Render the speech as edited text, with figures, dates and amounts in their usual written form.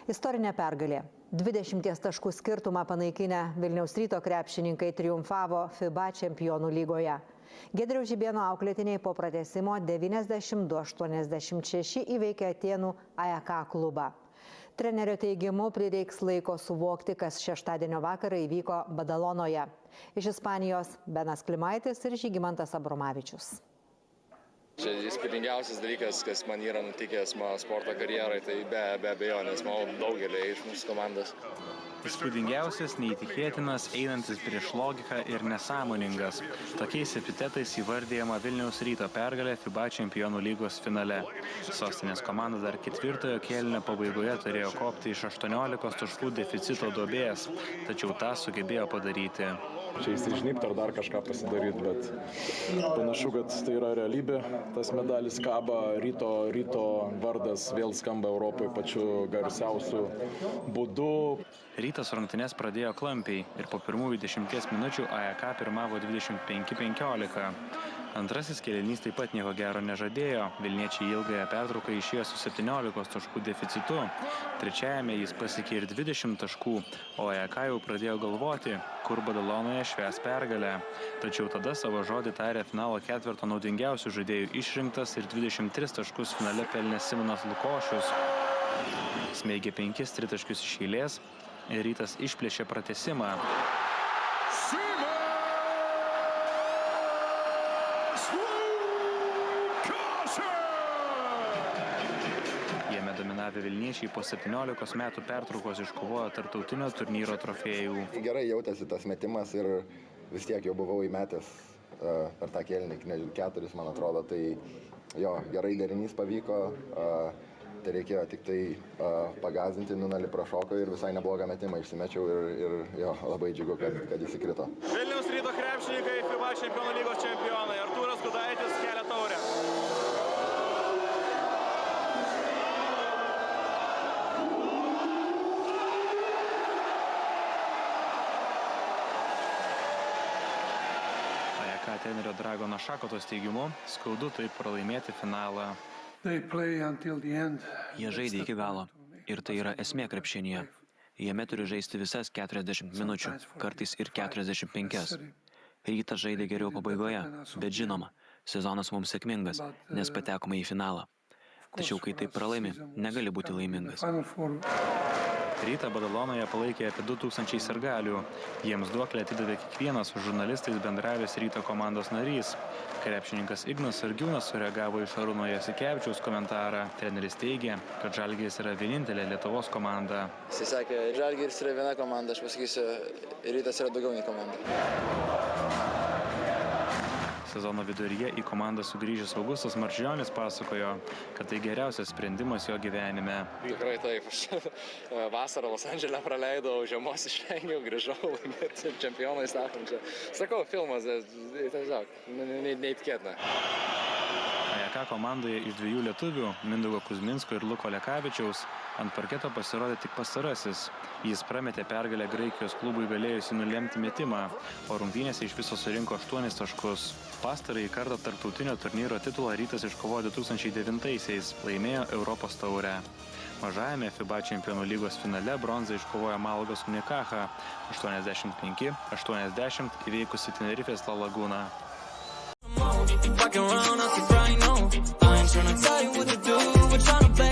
Istorinė pergalė. 20 taškų skirtumą panaikinę Vilniaus Ryto krepšininkai triumfavo FIBA čempionų lygoje. Giedriaus Žibėno auklėtiniai po pratęsimo 92-86 įveikė Atėnų AEK klubą. Trenerio teigimu prireiks laiko suvokti, kas šeštadienio vakarą įvyko Badalonoje. Iš Ispanijos Benas Klimaitis ir Žygimantas Abromavičius. Čia įspūdingiausias dalykas, kas man yra nutikęs mano sporto karjerai, tai be abejonės, manau, daugelį iš mūsų komandos. Įspūdingiausias, neįtikėtinas, einantis prieš logiką ir nesąmoningas. Tokiais epitetais įvardijama Vilniaus Ryto pergalė FIBA čempionų lygos finale. Sostinės komanda dar ketvirtojo kėlinio pabaigoje turėjo kopti iš 18 taškų deficito duobės, tačiau tą sugebėjo padaryti. Čia įsižnypt ar dar kažką pasidaryti, bet panašu, kad tai yra realybė. Tas medalis kaba, ryto vardas vėl skamba Europoje pačiu garsiausiu būdu. Rytas rungtynes pradėjo klampiai ir po pirmųjų 10 minučių AEK pirmavo 25-15. Antrasis kėlinys taip pat nieko gero nežadėjo. Vilniečiai ilgąją pertrauką išėjo su 17 taškų deficitu. Trečiajame jis pasiekė ir 20 taškų, o AEK jau pradėjo galvoti, kur Badalonoje švęs pergalę. Tačiau tada savo žodį tarė finalo ketverto naudingiausių žaidėjų išrinktas ir 23 taškus finale pelnė Simonas Lukošius. Smeigė 5 tritaškius iš eilės ir Rytas išplėšė pratęsimą. Jame dominavę Vilniečiai po 17 metų pertraukos iškovojo tarptautinio turnyro trofėjų. Gerai jautėsi tas metimas ir vis tiek jau buvau įmetęs per tą kėlinį, 4, man atrodo, tai jo, gerai derinys pavyko. Tai reikėjo tik tai pagazdinti, 0 prašoko ir visai neblogą metimą išsimečiau ir jo, labai džiugu, kad jis įkrito. Vilniaus Ryto krepšininkai FIBA čempionų lygos čempionai. Artūras Gudaitis kelia taurę. AEK trenerio Dragono Šakotos teigimu, skaudu taip pralaimėti finalą. Jie žaidė iki galo ir tai yra esmė krepšinyje. Jame turi žaisti visas 40 minučių, kartais ir 45. Rytas žaidė geriau pabaigoje, bet žinoma, sezonas mums sėkmingas, nes patekome į finalą. Tačiau kai taip pralaimi, negali būti laimingas. Rytą Badalonoje palaikė apie 2000 sirgalių. Jiems duoklę atidavė kiekvienas su žurnalistais bendravęs Ryto komandos narys. Krepšininkas Ignas Sargiūnas sureagavo į Šarūno Jasikevičiaus komentarą. Treneris teigė, kad Žalgiris yra vienintelė Lietuvos komanda. Jis sakė, Žalgiris yra viena komanda, aš pasakysiu, Rytas yra daugiau nei komanda. Sezono viduryje į komandą sugrįžęs Augustas Marčiulionis pasakojo, kad tai geriausias sprendimas jo gyvenime. Tikrai taip, aš vasarą Los Andžele praleidau, žiemos išvengiau, grįžau laimėti čempionais tapom čia. Sakau, filmas, tiesiog, neįtikėtina. AEK komandoje iš 2 lietuvių, Mindaugo Kuzminsko ir Luko Lekavičiaus, ant parketo pasirodė tik pastarasis. Jis prametė pergalę Graikijos klubui galėjusi nulemti metimą, o rungtynėse iš viso surinko 8 taškus. Pastarąjį kartą tarptautinio turnyro titulą Rytas iškovojo 2009-aisiais, laimėjo Europos taurę. Mažajame FIBA čempionų lygos finale bronzą iškovojo Malagos Unikaha 85-80 įveikusi Tenerifės La Laguna. Fucking around, I keep right now. I ain't tryna tell you what to do, but tryna play